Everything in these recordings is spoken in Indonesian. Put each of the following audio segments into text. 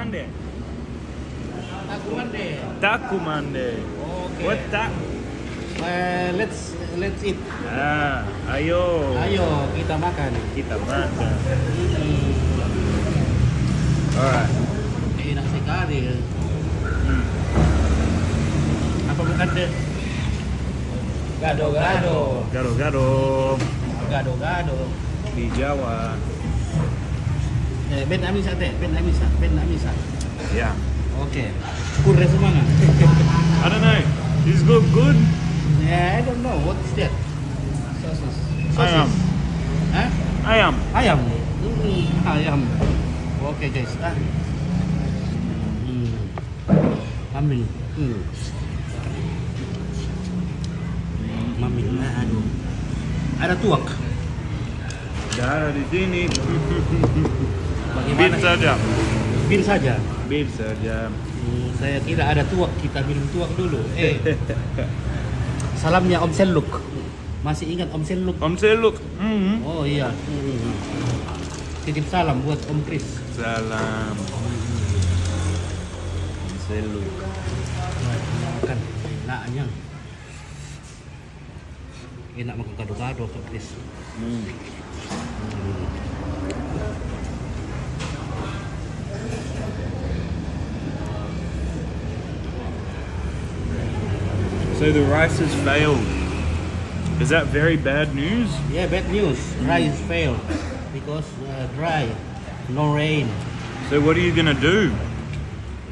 Takumande. Takumande. Takumande. Okay. What tak? Let's eat. Ayo. Ayo kita makan. Kita makan. Alright. Enak sekali. Apa bukan deh? Gado-gado. Gado-gado. Gado-gado. Di Jawa. Ben Amisa teh, Ben Amisa. Yeah. Oke. Kurre semangat. I don't know. This look good? Yeah, I don't know what is that. Sosis. Ayam. Hah? Ayam. Ayam. Ayam. Oke guys. Ambil. Ambil. Aduh. Ada tuak. Ada di sini. Bagaimana? Bir saja. Bir saja. Bir saja. Saya kira ada tuak, kita minum tuak dulu. Salamnya Om Seluk. Masih ingat Om Seluk? Om Seluk. Oh iya. Titip salam buat Om Kris. Salam. Om Seluk. Makan enaknya. Enak makan gado-gado Om Kris. So the rice has failed. Is that very bad news? Yeah, bad news. Rice failed because dry, no rain. So what are you gonna do?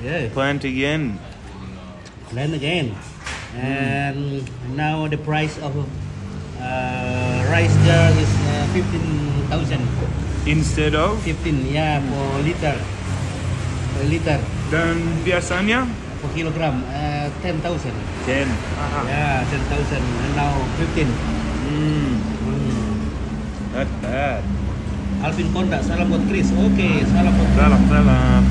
Yeah, Plant again? then again. And now the price of rice there is 15,000. Instead of? 15, yeah, per liter. Per liter. Dan biasanya? Per kilogram, 10,000. 10. Yeah, 10,000. And now 15. That's bad. Alvin Konda, salam buat Chris. Oke, salam buat Salam, salam.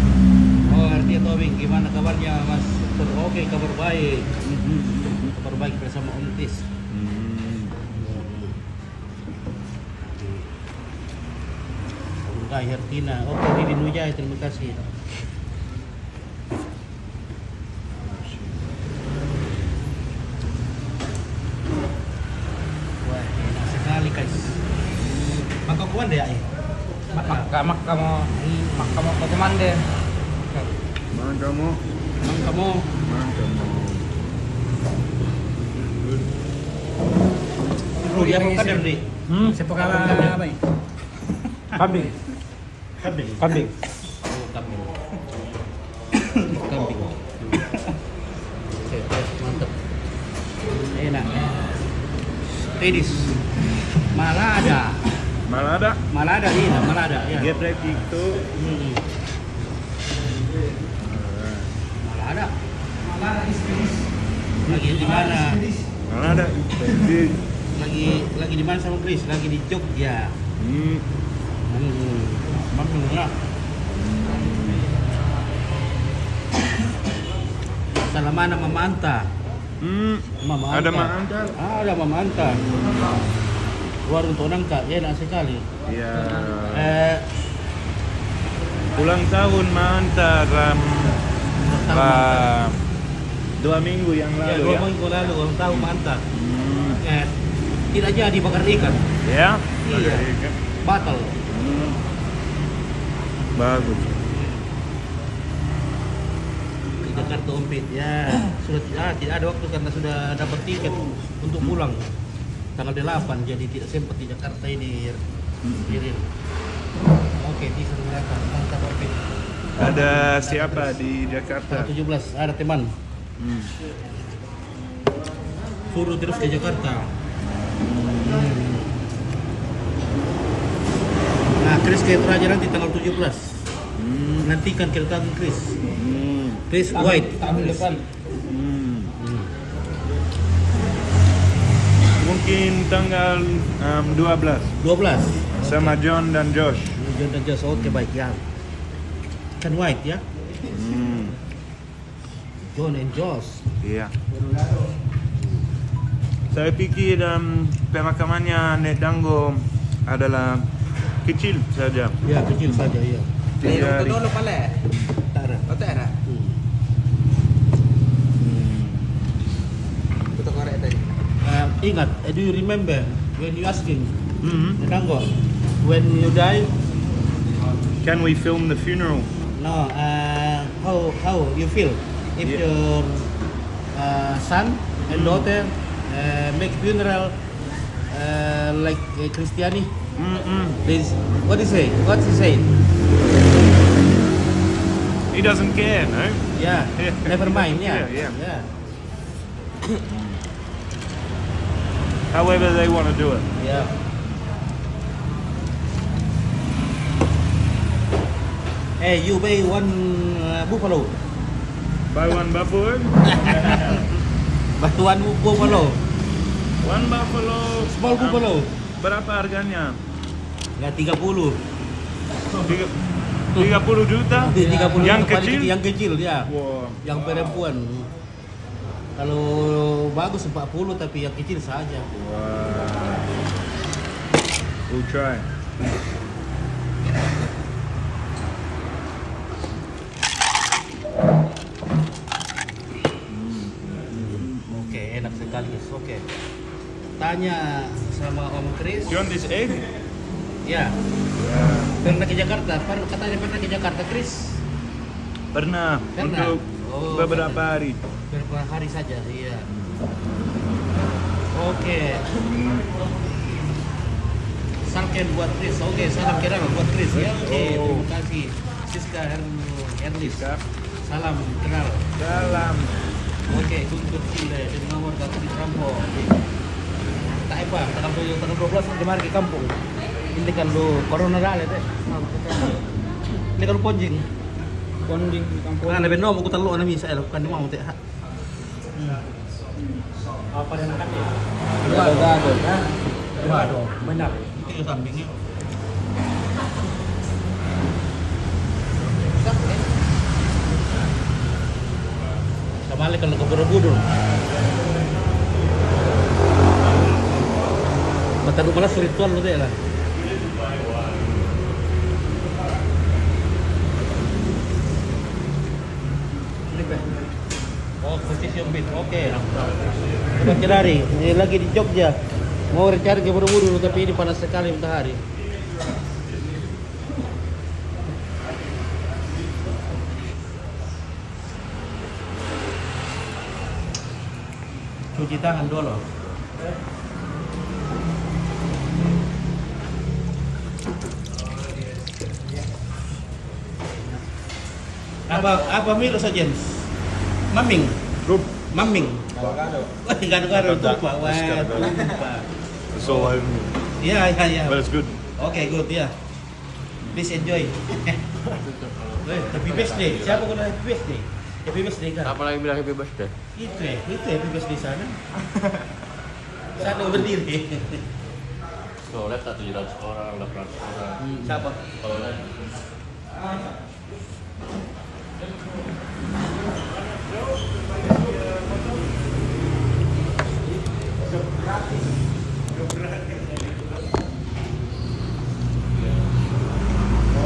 Oh, Artia Tobing, gimana kabarnya Mas? Oke, kabar baik. Kabar baik bersama Om Tis. Kak Hertina. Oke, Didin Wijaya, terima kasih. Wah, enak sekali guys. Makan kuan deh ya? Makamo Takumande. Mana kamu? Kamu Rugi apa kadang di? Sepakala apa ini? Kambing. Kambing. Oh, kambing. Kambing. Oke, mantap. Enak. Pedis. Malada. Malada? Malada ini, Malada ya. Get ready to. Malada. Malada is lagi di mana? Malada. Lagi di mana sama Chris? Lagi di Jogja. Mampir ya. Salaman sama Manta. Mama Ada Anta. Manta? Ada Mama Anta. Warung Tonangka, enak sekali. Iya. Ulang tahun Manta ram 2 minggu yang Ya, lalu 2 minggu lalu ulang tahun Manta. Tidak jadi bakar ikan. Ya? Iya. Batal. Bagus. Di Jakarta Ompit ya. Sudah tidak ada waktu karena sudah dapat tiket untuk pulang tanggal 8, jadi tidak sempat di Jakarta ini. Oke, di Jakarta Mantap Ompit. Ada siapa di Jakarta? 17 ada teman. Suruh terus ke Jakarta. Nah, Chris ke Toraja nanti tanggal 17. Nantikan kedatangan Chris. Chris White. Tahun depan. Mungkin tanggal 12 12. sama John dan Josh. John dan Josh, oke baik ya. Kan White ya. John and Josh. Iya. Saya pikir pemakamannya Nek Dango adalah kecil saja. Ya kecil saja ya. Tiga hari. Dulu pala. Tak ada. Oh, tak ada. Betul korek tadi. Ingat, do you remember when you asking Mhm. Nango, when you die? Can we film the funeral? No, how you feel if Yeah. your son and daughter make funeral like Christiani? This, what he say? What he say? He doesn't care, no? Yeah, Yeah. never mind. Yeah, Yeah. However they want to do it. yeah. Hey, you buy one buffalo. Buy one buffalo, Batuan buffalo. one buffalo. Small buffalo. Berapa harganya? Ya 30. 30 juta? 30 Yang paling kecil? Yang kecil ya. Wow. Yang perempuan. Kalau bagus 40 tapi yang kecil saja. Wow. We'll try. Oke, enak sekali. Oke. Tanya sama Om Chris. Do you want this egg? Ya, pernah ke Jakarta? Katanya pernah ke Jakarta, Chris? Pernah. Pernah? Untuk Oh, beberapa pernah. hari. Beberapa hari saja, iya. Oke. Salken buat Chris. Oke, salam kenal buat Chris ya. Oke, Oh. terima kasih. Siska Erlis. Siska. Salam kenal. Salam. Oke, untuk Chile di nomor satu di Rampo. Tak apa, tanggal 12 di mari ke kampung. Ini kan lu corona dale teh. Ini kan lu ponjing. Konding di kampung. Nah, lebih nom aku telu ana misa bukan mau teh. Apa dan akan ya? Gado. Gado. Benar. Itu sampingnya. Kembali kalau ke Borobudur. Mata lu malah ritual lu deh lah. Oh, position bit. Oke. Coba cari. Ini lagi di Jogja. Mau cari ke Borobudur tapi ini panas sekali matahari. Cuci tangan dulu. Apa milo saja? Maming. Good. Maming. Gado. Wah, gado-gado tumpah. Wah, tumpah. It's all over me. Ya, ya, ya. But it's good. Oke, good ya. Please enjoy. Happy birthday. Siapa kena happy birthday? Happy birthday kan? Apa lagi bilang happy birthday? Itu happy birthday sana. Sana berdiri. Tuh, lihat 700 orang, 800 orang. Siapa? Kalau lihat,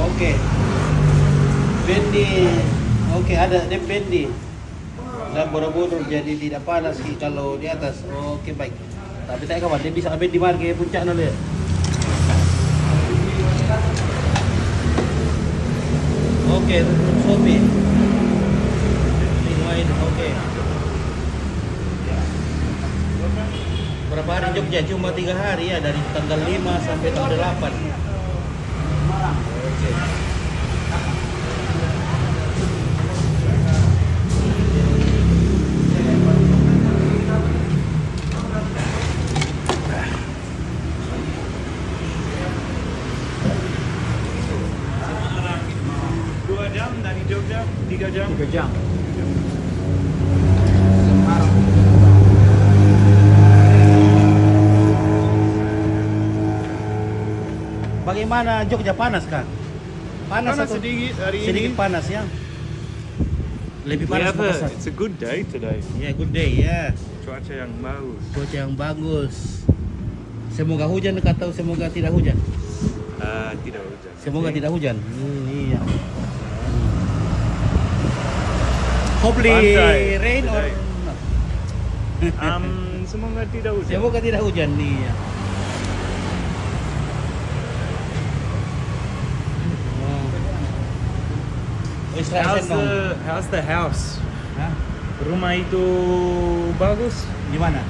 Oke. Bendi. Oke, ada dia bendi. Dan Borobudur jadi tidak panas sih kalau di atas. Oke, baik. Tapi saya kawan dia bisa ambil di mana ke puncak nanti. Oke, Sobi. Main, oke. Berapa hari Jogja? Cuma 3 hari ya, dari tanggal 5 sampai tanggal 8. Oke. Dua jam dari Jogja, 3 jam. 3 jam. Bagaimana Jogja, panas kah? Panas atau sedikit hari ini. sedikit panas ya? Lebih panas apa? It's a good day today. Ya, good day ya. Cuaca yang bagus. Cuaca yang bagus. Semoga hujan atau semoga tidak hujan. Tidak hujan. Semoga tidak hujan. Iya. Hopefully Pantai. rain or Semoga tidak hujan. semoga tidak hujan. Iya. Oh, Israel Sendong. How's the house? Hah? Rumah itu bagus? Gimana?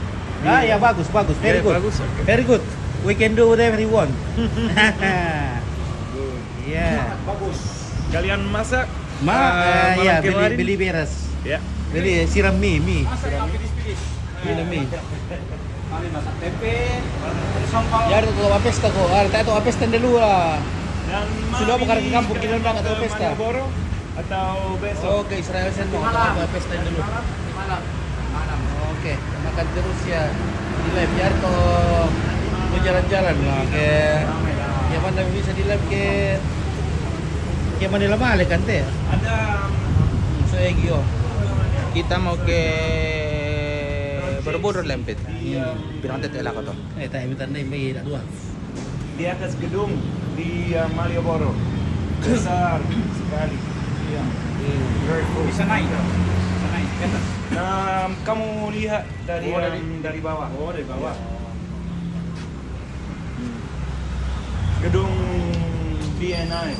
Ah ya bagus, very Yeah, good. bagus, okay. Very good. We can do whatever we want. Iya. Bagus. Kalian masak? Ya malam kemarin? beli beres. Ya. Beli siram mie. Masa yang pilih-pilih. Siram mie. Kami masak tempe, sambal. Ya ada tuh pesta kok. Ada tuh pesta dulu lah. Dan Sudah Mami bukan ke kampung, kita udah nggak tahu ke pesta. Malioboro atau besok? Oke, Israel Sendong atau pesta dulu. Malam. Oke, makan terus ya di live ya atau mau jalan-jalan lah ke ya mana bisa di live ke mana lama kan teh. Ada Saya Gio. Kita mau ke Borobudur Lempit. Pirang tete lah ko to. Tayo minta na may dua. di atas gedung di Malioboro. Besar sekali. Iya. Very cool. Bisa naik. Bisa naik. Ke atas. Nah, kamu lihat dari dari bawah. Oh, dari bawah. Gedung BNI.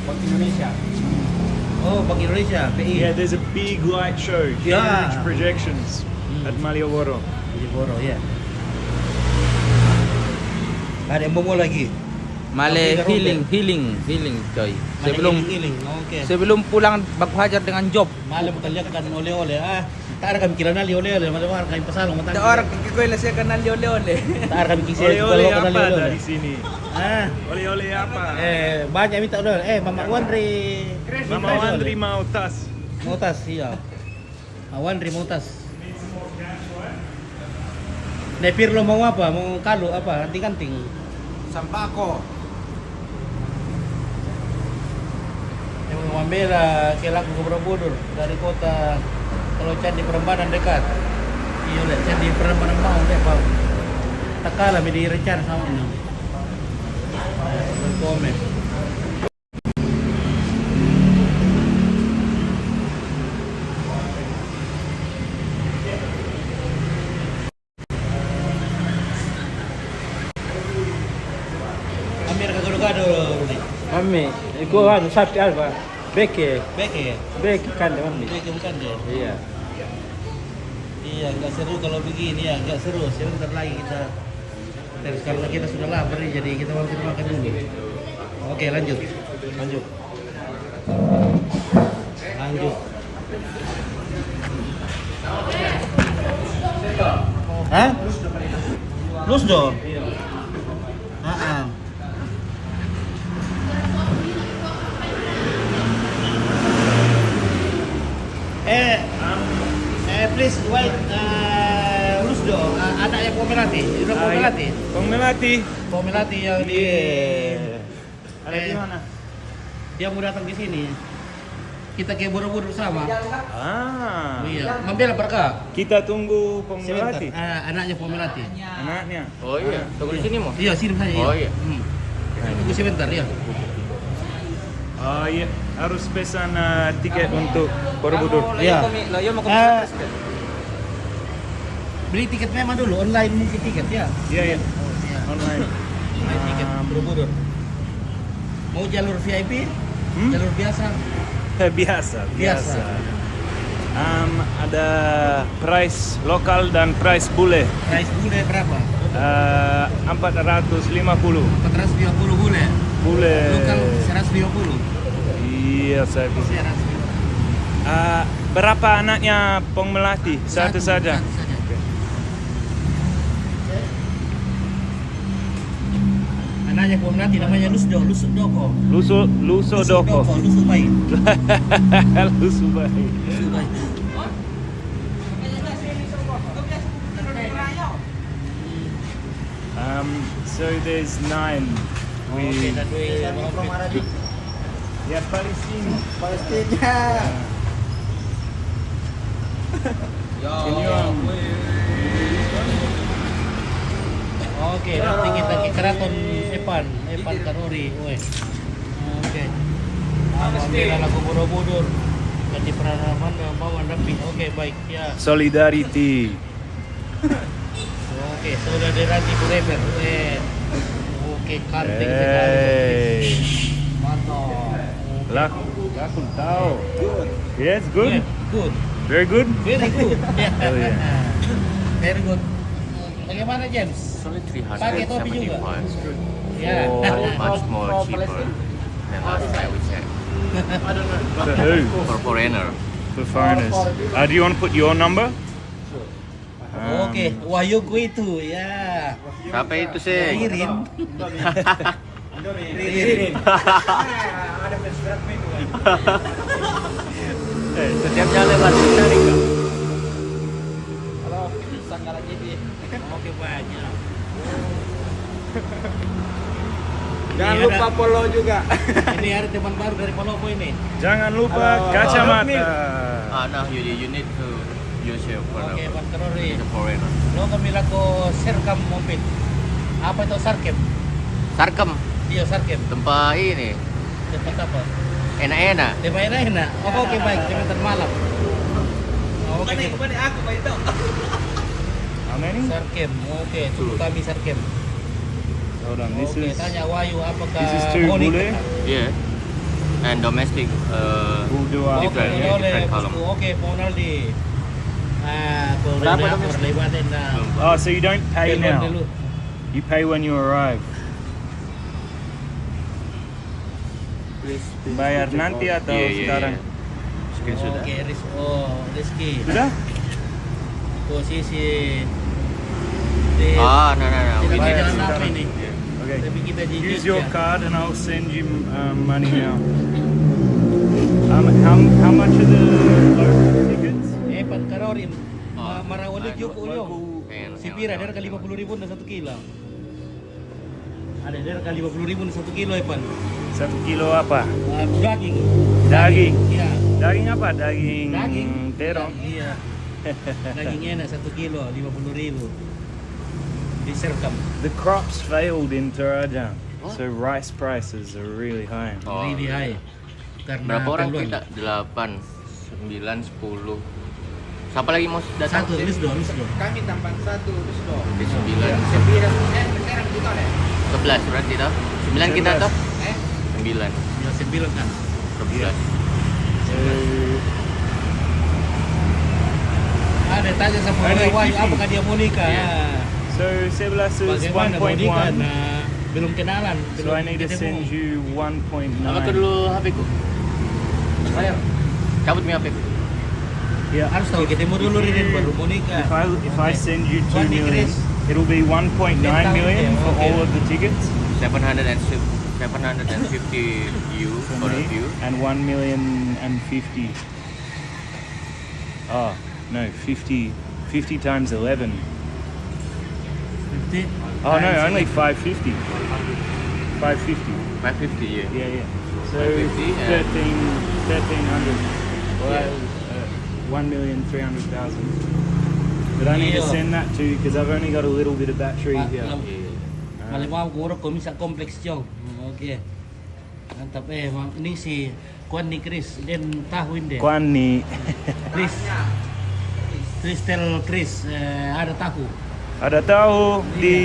Bank Indonesia. Oh, Bank Indonesia, PI. Yeah, there's a big light show. Yeah. Huge projections at Malioboro. Malioboro ya. Ada yang mau lagi. Male Tapi healing coy. Healing. Oke. Sebelum pulang Baku Hajar dengan job. Malam kita lihat kan oleh-oleh. Tak ada kami kira nali oleh-oleh. Malam kami pasalong matang. Ada orang kikoy lah siya kanal ole-ole. Tak ada kami kisah. Oleh-oleh apa dari sini? Ah. Oleh-oleh apa? Banyak minta udah. Mama Wandri. Mama Wandri mau tas. Mau tas, iya. Mama Wandri mau tas. Nepirlo mau apa? Mau kalu apa? Kanting-kanting. Sampako. Yang mengambil kelak ke Borobudur dari kota kalau Candi Prambanan dekat. Iya lah, Candi Prambanan mau deh bang. Tak kalah di rencana sama ini. Komen. Amir kagado-gado Rudi. Mami, iko ano sapi alba. Beke Beke. kan mami. Beke bukan deh. Iya. Iya, nggak seru kalau begini ya, nggak seru. Sebentar lagi kita terus karena kita sudah lapar nih, jadi kita mau makan dulu. Oke, lanjut. Hah? Lus dong. Ah. Please wait, Lusdo, anaknya Pomelati, udah Pomelati. Pomelati yang di Ada di mana? dia mau datang di sini. Kita ke Borobudur sama. Ah. Iya, ngambil berkah. Kita tunggu Pomelati. Anaknya Pomelati. Anaknya. Oh iya, tunggu di sini mo. Iya, sini saja. Oh iya. Tunggu sebentar ya. Oh iya, harus pesan tiket untuk Borobudur. Iya. Layo mau Eh, Beli tiket memang dulu, online mungkin tiket ya. Iya, iya. Oh, iya. Online. Online tiket Borobudur. Mau jalur VIP? Hmm? Jalur biasa? Biasa. Ada price lokal dan price bule. Price bule berapa? 450 450 bule. bule. Lokal 150. Iya, saya bisa. 150. Berapa anaknya Pomelati? Satu saja. Satu saja. Anaknya Pomelati namanya Lusdoko. Luso Doko. Lusubai. Lusubai. Lusubai. Hmm. So there's 9. Oke, dan Ya Palestina. Palestina. Senyum. Oke, nanti kita ke keraton Epan Karori. Oke. Alhamdulillah lagu Borobudur. Ganti peranan bawa rapi. Oke, baik ya. Solidarity. Oke, Solidarity forever. Oke, cantik sekali. Hey. Mantap. Laku tahu. Yes, good. Good. Very good. Very good. Oh yeah. Very good. Bagaimana James? Only Pakai topi juga? 375. Ya. Oh. Much more cheaper than last time we checked. For who? For foreigner. For foreigners. Do you want to put your number? Oke, Wahyuku itu ya. Siapa itu sih? Ririn. Setiap jalan lewat cari nggak? Halo, sanggal aja dia. Oke, banyak. Jangan Ini lupa follow juga. Ini ada teman baru dari Palopo ini. Jangan lupa Halo. kacamata. No, you need to use your phone. Oke, Pan Karori. It's a foreigner. Lo kami laku serkam mobil. Apa itu sarkem? Sarkem, Iya, sarkem. tempat ini Tempat apa? enak-enak. Tempat enak. Oh, oke, baik. Tempat malam. Oke, How many? sarkem. Oke, tunggu kami sarkem. Hold on. This Oke, is tanya Wahyu apakah this is two Monica? bule. Yeah. And domestic. We'll do our Oke, Different, boleh. different column. Oke, Ponaldi. Kalau Berapa udah domestik? lewatin Oh, so you don't pay telepon now. dulu. You pay when you arrive. Bayar nanti atau sekarang? Sekian sudah. Oke, Rizky. Sudah? Posisi di No. di We need jalan to. apa ini? Okay. Tapi kita di Use Jogja. your card and I'll send you money now. How much are the local tickets? Pan Karori. Oh, Marawali Juk Ulyong. Pengen- Si Pira dia harga 50.000 dan 1 kilo. Ada dia harga 50.000 dan 1 kilo Pan. 1 kilo apa? Daging. Daging. Iya. Daging apa? Daging Daging. terong. Iya. Daging enak 1 kilo 50.000. Di Serkam. The crops failed in Toraja, What? so rice prices are really high. Oh, Really high. Karena berapa orang keluar. kita? 8, 9, 10. Siapa lagi mau datang? Satu, list dong. Kami tampan satu terus dong. Di 9. 9 sekarang kita deh. 11 berarti toh? 9 kita toh? 9. Ya 9 kan. 11. So, Ada tanya sama Ada Wahyu TV. apakah dia mau nikah? Iya. so 11 is Bagaimana mau nikah? 1.1. Nah, belum kenalan. So I need to send you 1.9. Apa tuh dulu HP ku? Bayar. Cabut mi HP ku. Yeah. Harus tahu ketemu dulu Rin baru mau nikah. If I send you 2 One million, Chris. it'll be 1.9 million for Okay. all of the tickets 750 you for for me, you. and 1,050,000. Oh no, 50 times 11. 50. Oh no, only 550. 550. 550 ya. Yeah. So 550 and- 1,300. Well, 1,300,000. But I need to Yeah. send that to you because I've only got a little bit of battery here. Malimau kurang komisa kompleks jauh. Oke. Mantap ini si Kuan ni Chris dan tahuin deh. Kuan ni Chris. Chris ada tahu. ada tahu di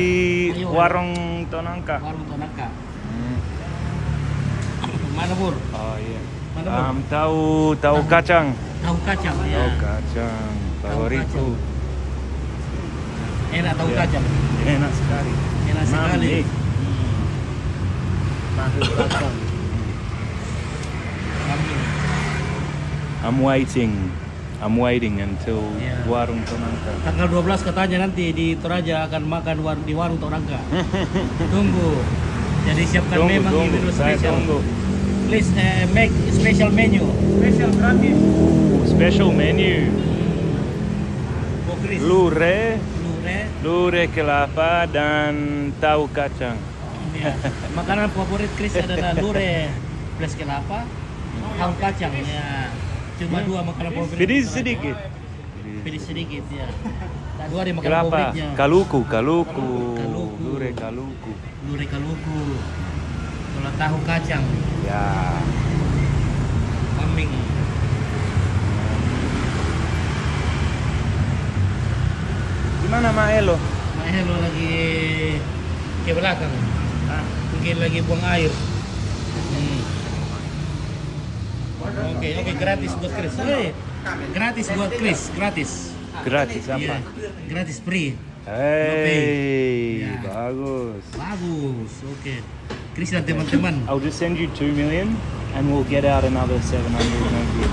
Ayo. warung Tonangka. Warung Tonaka. Mana Bur? Oh iya. Mana Bur? Tahu kacang. Tahu kacang ya. Tahu kacang favoritku. Enak tahu Ya. kacang. Enak sekali. Enak sekali. Mami. Tahu kacang. Mami. I'm waiting until Ya. warung Tonangka. Tanggal 12 katanya nanti di Toraja akan makan di warung Tonangka. Tunggu. Jadi siapkan memang ini dulu Saya special. tunggu. Please make special menu. Special gratis. Special menu. Oh, Chris. Lure, Lure. lure kelapa dan tahu kacang. Ya. Makanan favorit Chris adalah lure plus kelapa, tahu kacang ya. Cuma dua makanan favorit. Pedis Toraja. sedikit. Pedis sedikit ya. Dua dia makan Kelapa. bobeknya. Kaluku. Kaluku. Lure kaluku. Lure kaluku. Kalau tahu kacang, Ya. kambing. Gimana Maelo? Mahelo lagi ke belakang. Mungkin lagi buang air. Oke, gratis buat Chris. Gratis buat Chris, gratis. Gratis Iya, apa? gratis free. Hey, Ya. bagus. Bagus, oke. Chris dan teman-teman. I'll just send you 2 million and we'll get out another 700 maybe.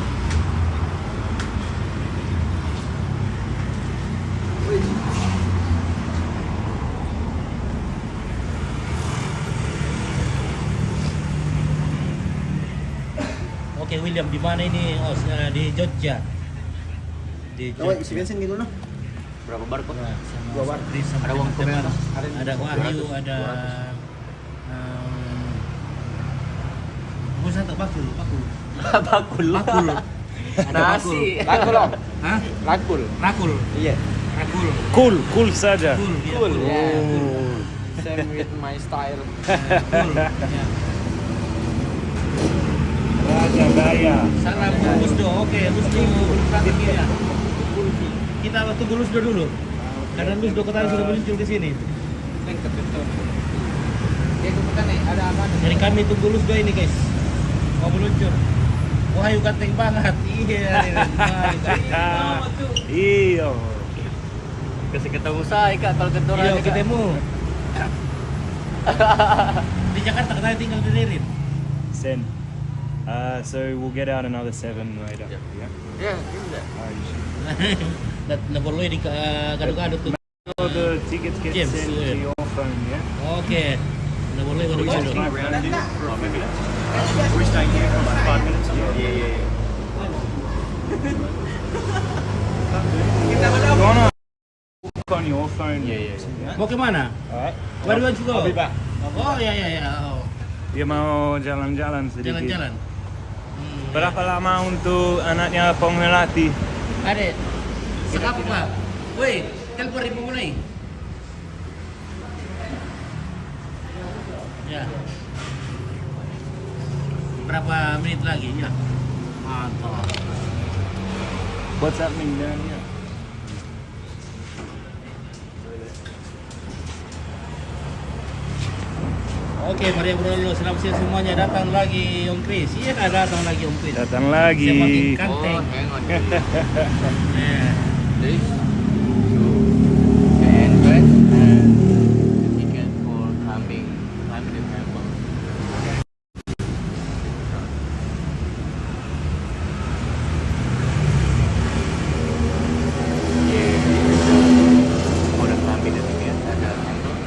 Oke, William, di mana ini? Oh, di Jogja. Di Oh, Jogja. isi bensin gitu noh. Berapa bar kok? Nah, sama Dua bar. Chris sama Ada uang teman-teman. komentar. Ada Wahyu, ada Bos tak bakul. Bakul. Bakul. Ada Nasi. Lakul loh. Hah? Lakul. Rakul. Iya. Rakul. Cool saja. Cool. Ya, Cool. cool. Yeah. Oh. Same with my style. Cool. Ya. Raja Gaya. Salam Lusdo. Oke, Lusdo berangkat ya. Kita tunggu Lusdo dulu. Karena Lusdo katanya sudah muncul ke sini. Lengkap betul. Ya, kebetulan nih ada apa? Jadi kami tunggu Lusdo ini, guys. Mau meluncur. Wahyu ganteng banget. Iya. Iyo. Kasih ketemu saya Kak kalau ketemu Iya, ketemu. Di Jakarta katanya tinggal di Ririn. Send. So we'll get out another 7 later. Yeah. Yeah. Ya, gila. Nah, boleh di gado-gado tuh. So the tickets get James, sent yeah. to your phone, yeah? Oke. Nah, boleh gado-gado. We're staying here for like 5 minutes. Iya. Gonna book on your phone. Yeah. Mau kemana? Alright. Where do you want to go? I'll be back. Oh, ya. Oh, Dia mau jalan-jalan sedikit. jalan-jalan. Berapa lama untuk anaknya pemelatih? Adek, sekap Pak. Woi, telepon ribu mulai. Ya. Berapa menit lagi? Ya. Mantap. What's happening down here? Oke, mari bro, selamat siang semuanya. Datang lagi Om Chris. Iya, datang lagi Om Chris. Datang lagi. Semakin Oh, ganteng. hang on. Ya. This to the entrance and the ticket for coming time the temple. For the coming the ticket ada temple.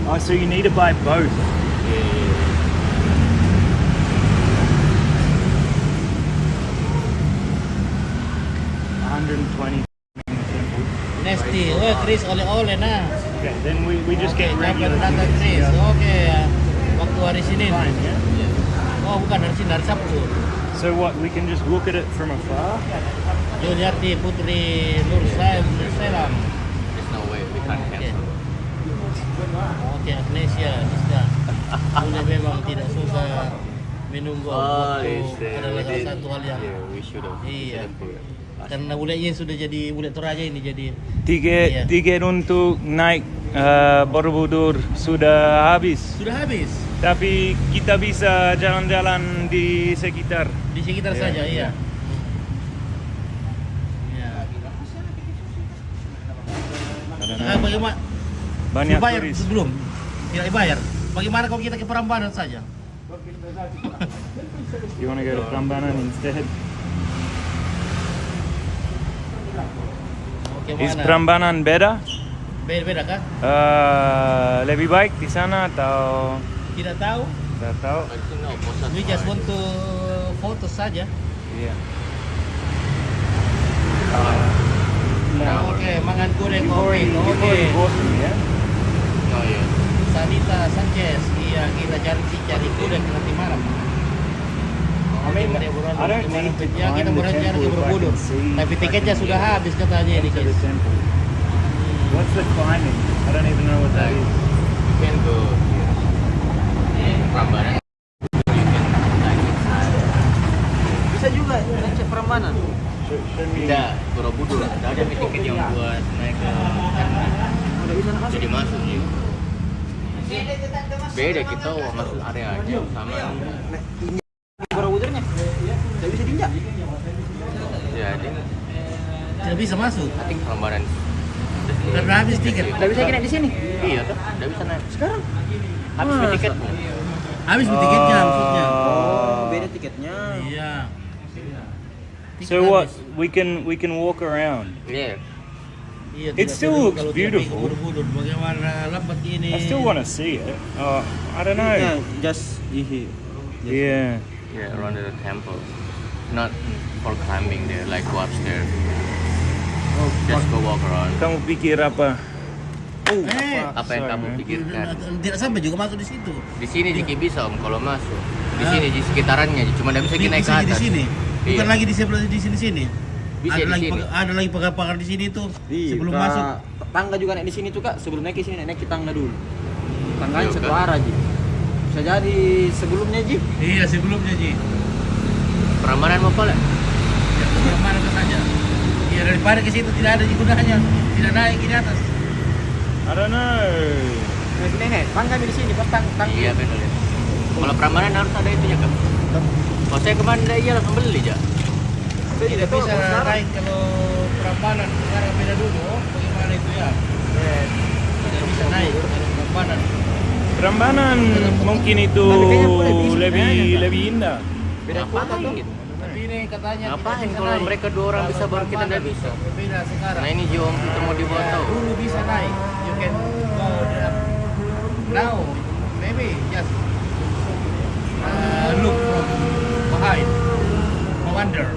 Oh, so you need to buy both. Yeah. 120. Nesti. Oh, Chris oleh-oleh nah. Okay, then we just Oke, get regular kapan datang tickets. Chris? Yeah. Oke, ya. Waktu hari Senin. Fine, yeah. Oh, bukan hari Senin, hari Sabtu. So what? We can just look at it from afar. Juliarti Putri Nur Selam. There's no way we can't Oke. cancel. Oke, Agnesia, Nista. Boleh memang tidak suka menunggu waktu adalah salah satu hal yang we should have. Iya. Karena buletnya sudah jadi bulet Toraja ini jadi Iya. Tiket untuk naik Borobudur sudah habis. sudah habis Tapi kita bisa jalan-jalan di sekitar. di sekitar Iya, saja iya. iya. Iya. Nah, bagaimana? Banyak Dibayar turis. belum? Tidak dibayar. Bagaimana kalau kita ke Prambanan saja? You want to go to Prambanan instead? Oke, Is mana? Prambanan beda? Beda kah? Lebih baik di sana atau Tidak tahu. tidak tahu? No, posat. We just want to foto saja. Iya. Oke, mangan goreng You've kopi. already Oke. bought them, yeah? Oh yeah. Sanita Sanchez. Iya, kita cari kuda nanti malam. How Cuma dia I don't need to ya kita climb the berencana temple ke if I Borobudur. can see Tapi tiketnya sudah habis katanya ini into the guys. temple. What's the climbing? I don't even know what that is. You can go here. Prambanan. You can like inside. Bisa juga cek Prambanan. Tidak, Borobudur. Ada tiket yang buat naik ke sana. Jadi masuk sih. Beda kita masuk area aja sama. Borobudurnya. Tidak bisa diinjak. Ya, dia Tidak bisa masuk. I think Prambanan. Karena habis tiket. Tidak bisa naik di sini. Iya tuh, nggak bisa naik. Sekarang. Habis Masa? tiketnya. Habis tiketnya maksudnya. Oh, beda tiketnya. Iya. So what? We can walk around. Iya. Iya, It tidak still perlu looks kalau tidak beautiful. pergi ke Borobudur. Bagaimana lambat ini? I still want to see it. I don't know. Just here. Yeah. Yeah, around the temple. Not for climbing there, like go upstairs. Just go walk around. Kamu pikir apa? Apa yang kamu pikirkan? Tidak sampai juga masuk di situ. Di sini Jiki bisa om kalau masuk. Di sini di sekitarannya, cuma nggak bisa kita naik ke Bisa di atas. sini. Bukan Iya. lagi di sebelah di sini. Bisa ada di lagi sini. ada lagi pagar-pagar di sini tuh. Iya, Sebelum Kak. masuk. Tangga juga naik di sini tuh Kak. Sebelum naik ke sini naik ke tangga dulu. Tangganya Iya, satu Kak. arah Ji. Bisa jadi sebelumnya Ji. Iya, sebelumnya Ji. Prambanan mau apa lah? Ya, kemana ke saja. Iya, daripada ke situ tidak ada gunanya. Tidak naik di atas. I don't know. Naik nenek. Tangga di sini, tangga. Iya benar. Ya. Kalau Prambanan harus ada itu ya kan? Kalau saya kemarin iya langsung beli aja. Tidak bisa naik kalau Prambanan sekarang beda dulu. Oh, bagaimana itu ya? Tidak bisa naik kalau Prambanan. Prambanan mungkin itu Tapi kayaknya boleh bisa lebih indah. Beda kota tuh. Tapi ini katanya Ngapain tidak bisa kalau naik. mereka dua orang bisa baru kita nggak bisa? Beda sekarang. Nah ini Jom kita mau dibawa tahu. Dulu bisa naik. You can go there. Now, maybe just look from behind. Wonder.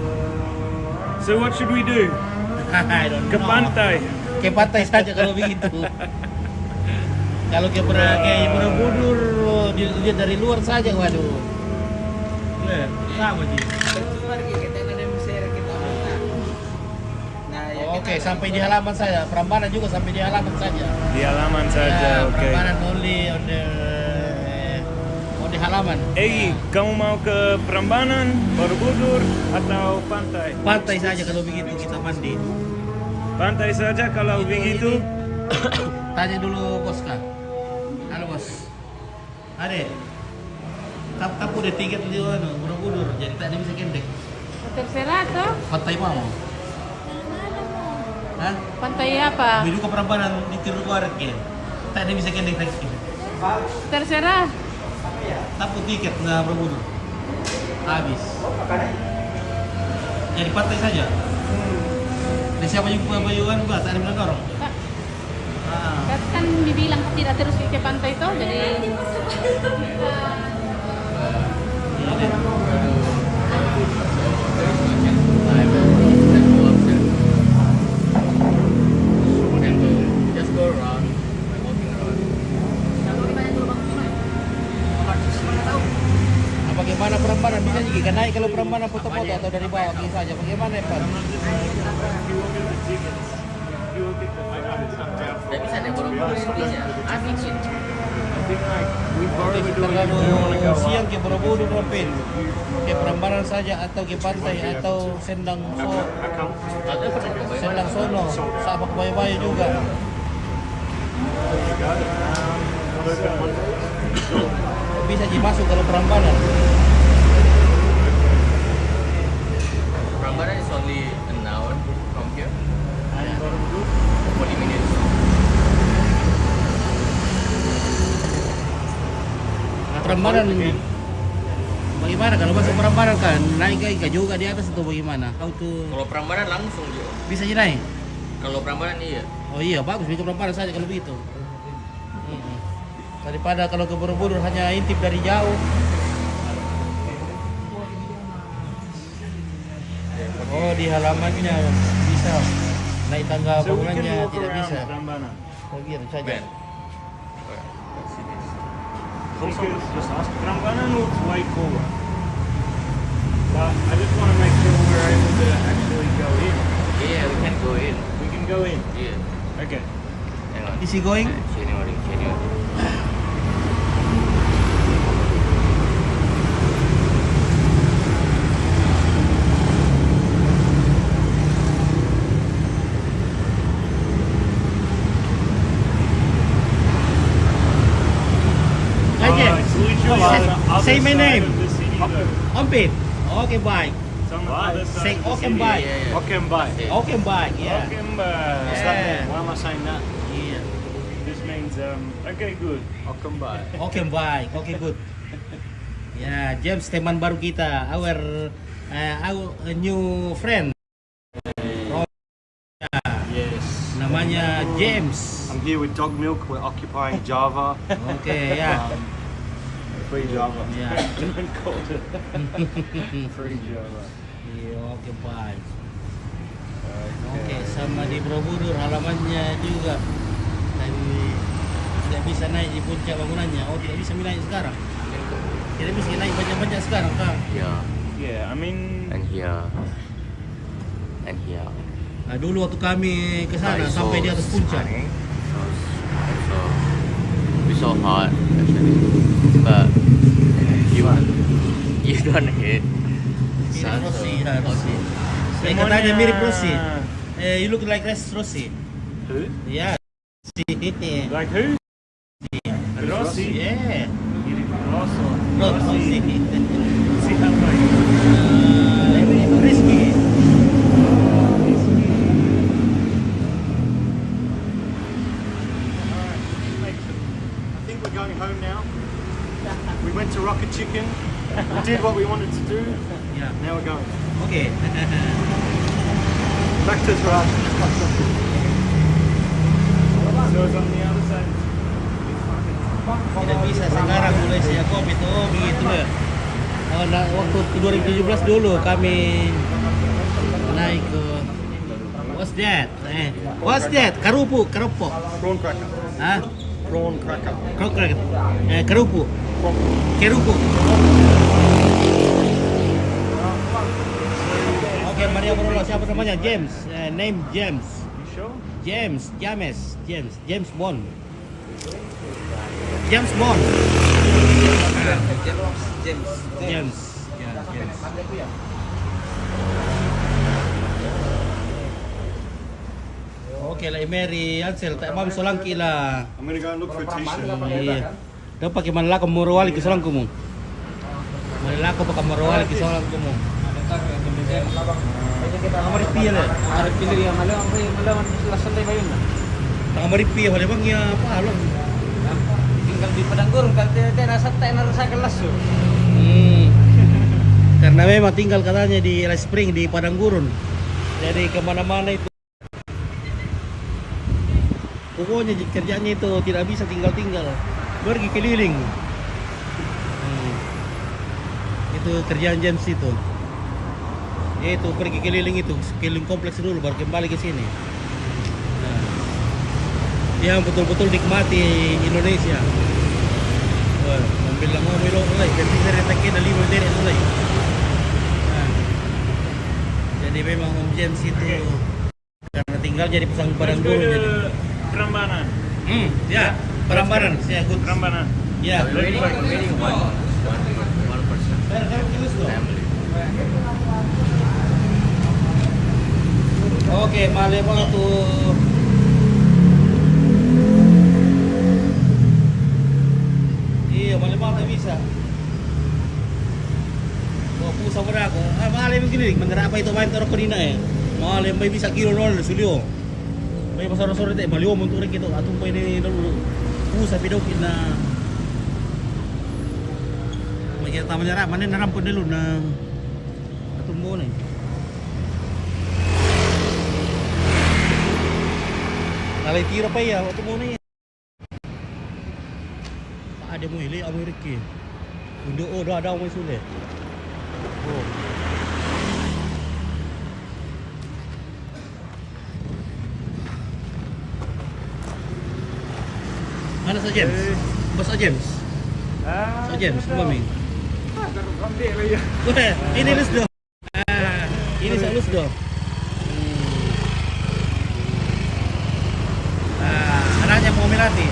So what should we do? I don't Ke know. pantai. Ke pantai saja kalau begitu. Kalau ke Borobudur dia dari luar saja, waduh. Sama sih. Oke, sampai di halaman saja. Prambanan juga sampai di halaman saja. Di halaman saja, Ya, oke. Prambanan only on the halaman. Kamu mau ke Prambanan, Borobudur, atau pantai? Pantai saja kalau begitu kita mandi. Pantai saja kalau begitu. Tanya dulu bos Kak. Halo bos. Ade. Kamu udah tiket di Borobudur, jadi tak ada bisa kendek. Terserah toh. Pantai mau? Hah? Pantai apa? Menuju ke Prambanan di Tirto Kuaret kan? Tak ada bisa kendek taksi. Terserah. Tapu tiket na Borobudur. Habis. Jadi pantai saja. Dan siapa juga bayuan gua, tak ada bilang orang. Kak, Ah. kan dibilang tidak terus ke pantai toh, jadi Iya deh. Just go around, walking around. Nah, bagaimana Prambanan bisa juga kan naik kalau Prambanan foto-foto atau dari bawah bisa saja. Bagaimana ya Pak? Nggak bisa deh Borobudur sendirinya. Asik sih. Terlalu siang ke Borobudur ngapain? Ke Prambanan saja atau ke pantai atau Sendang Sendang Sono sama ke Bayu-Bayu juga. Bisa masuk kalau Prambanan. Prambanan is only an hour from here. 40 minutes. Prambanan bagaimana kalau masuk Prambanan kan naik ke juga di atas atau bagaimana? Kau tuh Kalau Prambanan langsung Jo. bisa aja naik. Kalau Prambanan iya. Oh iya bagus ke Prambanan saja kalau begitu. Daripada kalau ke Borobudur hanya intip dari jauh. Oh di halamannya bisa naik tangga So we can bangunannya walk tidak around bisa. Prambanan. Begitu saja. Ben. Because Prambanan looks way cooler. I just want to make sure we're able to actually go in. Yeah, we can go in. We can go in. Yeah. Okay. Hang on. Is he going? January. It's literally on the other Say my side name. of the city, though. Ompit. Okay, bye. It's on the other side Say of the okay, city. bye. Okay, bye. Okay, bye. Yeah. Okembai. Yeah. Why am I saying that? Yeah. This means okay, good. Okay, bye. Okay, bye. Okay, good. Ya, James teman baru kita, our new friend. Yes. Namanya James. I'm here with Dog Milk. We're occupying Java. Oke, ya. Free Java. Ya. Someone called it free Java. Iya, oke, bye. Oke, sama di Borobudur halamannya juga. Tapi tidak bisa naik di puncak bangunannya. Oh, tidak bisa naik sekarang. Tidak bisa naik banyak-banyak sekarang, Kak. Yeah. Yeah, I mean, And here. And here. Nah, dulu waktu kami ke sana But it's sampai di so atas puncak. sunny, so hot actually. But you don't hate Mirip sun. Rossi, So, ya, Rossi. Saya semuanya- katanya mirip Rossi. You look like Rossi. Who? Ya. like who? Rossi. Yeah. Rosso. Rossi. See how like Rizky. I think we're going home now. We went to Rocket Chicken. We did what we wanted to do. Ya. Now we're going Oke. back to Thrash. so it's on the other side. Tidak bisa sekarang mulai sejak COVID. Oh, begitu ya. Oh, nah, waktu 2017 dulu kami naik ke What's that? What's that? Kerupuk. Prawn cracker. Hah? Prawn cracker. Kroket. Kerupuk. Kerupuk. Oke, Maria Borolo, siapa namanya? James. Name James. You sure? James Bond. James Bond. James. Ya, James. Oke lah, Mary Ansel, tak mam solang kila. I'm gonna go and look for a t-shirt. Iya. Dapat ke manla ko morowali ki solang kumo. Manla ko pa morowali ki solang kumo. Kamar piya le. Harap pilih yang malam lasan tayo ba yun? Kamar piya wala bang ya apa lo. Tinggal di Padang Gurun, kalau nasa tayo na sa kelas yun. Karena memang tinggal katanya di Alice Spring di Padang Gurun. Jadi kemana-mana itu. Pokoknya kerjanya itu tidak bisa tinggal-tinggal, pergi keliling. Itu kerjaan James itu. Itu pergi keliling itu, keliling kompleks dulu baru kembali ke sini. Nah, yang betul-betul nikmati Indonesia. Wah, bilang mau milo mulai, jadi dari takin ada 5 dari mulai. Nah, jadi memang Om James itu karena tinggal jadi pasang Padang Let's go Gurun jadi. to Prambanan. Ya, Prambanan, saya ikut. Prambanan. Ya. Waiting one person. Family. Oke, male mga to. Iya, male mga bisa. Oh, pusa mo na ako. Male mo ginilig, mandarapa ito main taro kanina eh. Male may bisa kilo roll sulyo. May masaro-saro ito, maliw mo turing ito. Atong may ni pusa pidokin na may kita tama niya manin narampon nilo na atong mo na eh. Nalay tira pa ya, atong mo na yan. Paade mo hili, Amerika. Undo o daw mo sulit. Oh. Mana sa James? Basta James. Sa James, kumaming. Ambil lah ya. Ini let's do. Lusdo. Nah, anaknya mau Melati.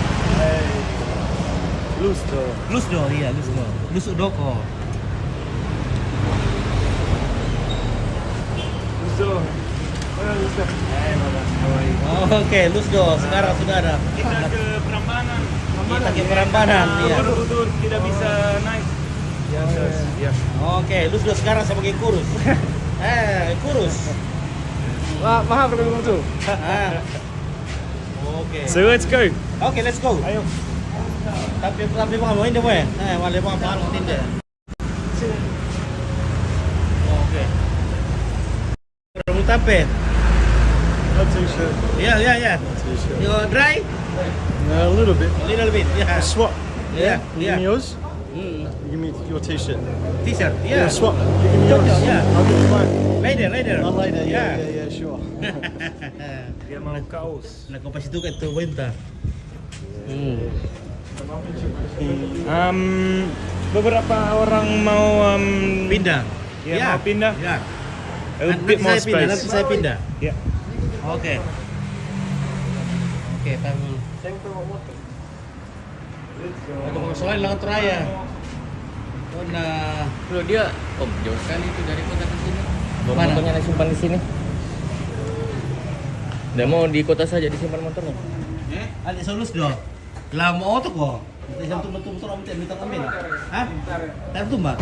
Lusto. Lusdo, iya Lusdo. Lusuk Doko. Lusto. Mana Lusto? Hai, Mama. How are you? Oke, Lusdo. Sekarang sudah ada. Kita ke Prambanan. Kita ke Prambanan, iya. Borobudur tidak bisa naik. Ya. Oke, Lusdo sekarang sebagai kurus. Kurus. Wah, mahal berapa tu? Ah. Oke. So let's go. Oke, let's go. Ayo. Tapi bang mau ini boy. Wale bang paano tinde. Oke. Kamu tape? Not too sure. Yeah. Not too sure. You dry? A little bit. A little bit. Yeah. Swap. Yeah. You give me yours. Mm. You give me your t-shirt. T-shirt. Yeah. Swap. You give me yours. Yeah. I'll give you mine. Later. Oh, later. Yeah. Yeah, sure. Dia mau kaos. Nakapasitukan ito benta. Beberapa orang mau Pindah. Ya, mau pindah. Ya. A bit more Nanti space. saya pindah. Ya. Oke. Oke, tamu. Ada masalah lang teraya. Na Bro, dia jauh sekali itu dari kota ke sini. Mana? Motornya disimpan di sini. Dia mau di kota saja disimpan motornya. ada solus do. Lama otok ko. Nanti jam tumbang-tumbang om minta kami. Hah? Tahu tumbang?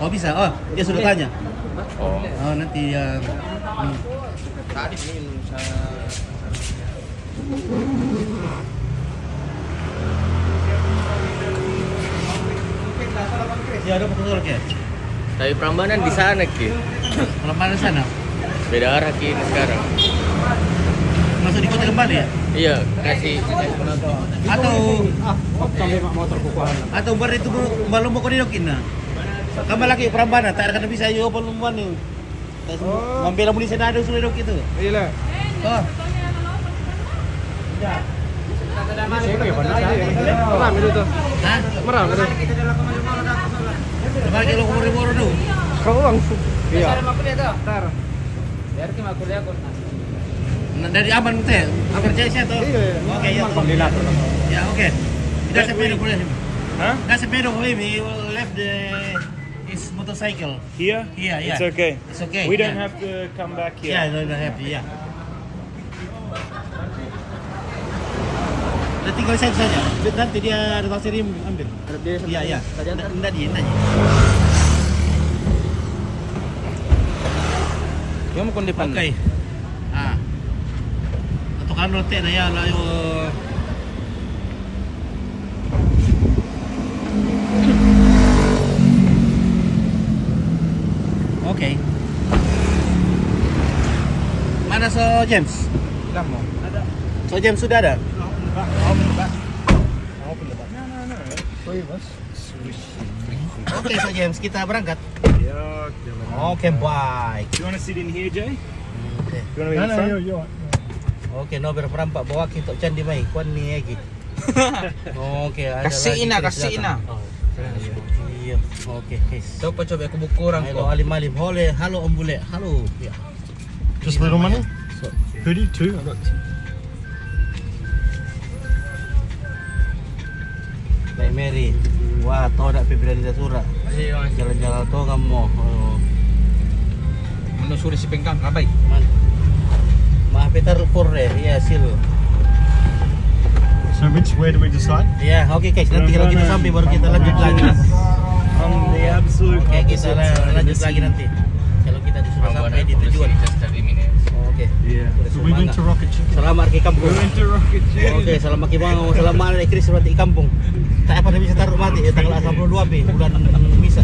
Oh bisa. Oh, dia sudah tanya. Oh. Oh, nanti ya. Tadi ini saya Ya ada betul ke? tapi Prambanan di sana Ki. Kalau mana sana? Beda arah Ki ini sekarang. Masuk di kota kembali ya? Iya, kasih Atau bar itu belum mau kodokin na. Kami lagi Prambanan, tak akan bisa yo belum nih. Membela muli senado sudah dok itu. Iya. Oh. Meram itu tuh. Hah? Meram itu. Coba kalau kumur-kumur dulu. Kau bang. Iya. Tar. Biar kita kuliah kok. Dari aman teh. Kerja saya tuh. Oke ya. Ya oke. Tidak sepeda boleh. Huh? Tidak sepeda boleh. We will left his motorcycle. Here? Yeah. It's okay. It's okay. We don't yeah. have to come back here. Yeah, don't have to. Yeah. Udah tinggal saya saja. Nanti dia datang sini ambil. Iya. Enggak dia. Yo mo kundi pan. Okay. Ah. Atau kan rote na ya layo. Okay. Mana so James? Dah mo. So James sudah ada? Oke, so James kita berangkat. Yeah. Oke, bye. Do you want to sit in here, Jay? Oke. Do you want to be in front? Oke, no berperampak bawa kita candi mai kuan ni lagi. Oke, ada Kasih lagi ina, Chris kasih datang. Iya. Oke, guys. Coba aku buku orang Halo alim-alim. Halo Om Bule. Halo. Ya. Just a little money? Hoodie, two? I got two. Baik Mary. Wah, tahu tak pipila di Tasura. Jalan-jalan tuh kamu. menusuri si pengkang kabay. Man. Maaf Peter for ya sil. So where do we decide? Ya, oke guys, nanti kalau kita sampai baru kita lanjut lagi. On the absolute Oke, kita opposite side of lanjut the lagi city. nanti. Kalau kita sudah sampai di tujuan. Oke. Yeah. So we went to Rocket Chicken. Selamat ke kampung. We went to Rocket Chicken. Oke, selamat kibang, selamat Chris berarti kampung. Tak apa bisa taruh mati ya tanggal 22 bulan Misa.